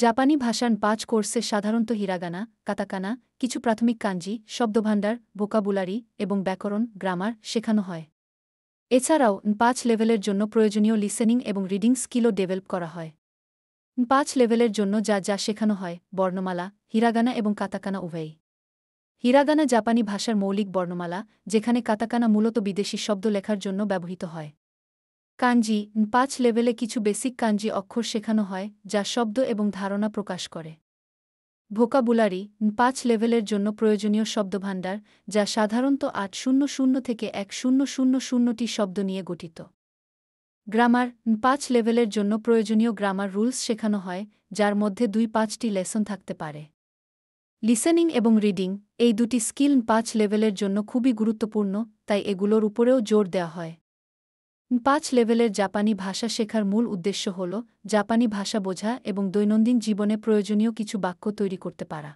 জাপানি ভাষার ৫ কোর্সে সাধারণত হিরাগানা, কাতাকানা, কিছু প্রাথমিক কাঞ্জি, শব্দভাণ্ডার, ভোকাবুলারি এবং ব্যাকরণ, গ্রামার শেখানো হয়। এছাড়াও ৫ লেভেলের জন্য প্রয়োজনীয় লিসেনিং এবং রিডিং স্কিলও ডেভেলপ করা হয়। ৫ লেভেলের জন্য যা যা শেখানো হয়: বর্ণমালা, হিরাগানা এবং কাতাকানা উভয়ই। হিরাগানা জাপানি ভাষার মৌলিক বর্ণমালা, যেখানে কাতাকানা মূলত বিদেশি শব্দ লেখার জন্য ব্যবহৃত হয়। কাঞ্জি ৫ লেভেলে কিছু বেসিক কাঞ্জি অক্ষর শেখানো হয়, যা শব্দ এবং ধারণা প্রকাশ করে। ভোকাবুলারি ৫ লেভেলের জন্য প্রয়োজনীয় শব্দভাণ্ডার, যা সাধারণত ৮০০ থেকে ১০০০টি শব্দ নিয়ে গঠিত। গ্রামার ৫ লেভেলের জন্য প্রয়োজনীয় গ্রামার রুলস শেখানো হয়, যার মধ্যে ২-৫টি লেসন থাকতে পারে। লিসেনিং এবং রিডিং এই দুটি স্কিল ৫ লেভেলের জন্য খুবই গুরুত্বপূর্ণ, তাই এগুলোর উপরেও জোর দেওয়া হয়। ৫ লেভেলের জাপানি ভাষা শেখার মূল উদ্দেশ্য হল জাপানি ভাষা বোঝা এবং দৈনন্দিন জীবনে প্রয়োজনীয় কিছু বাক্য তৈরি করতে পারা।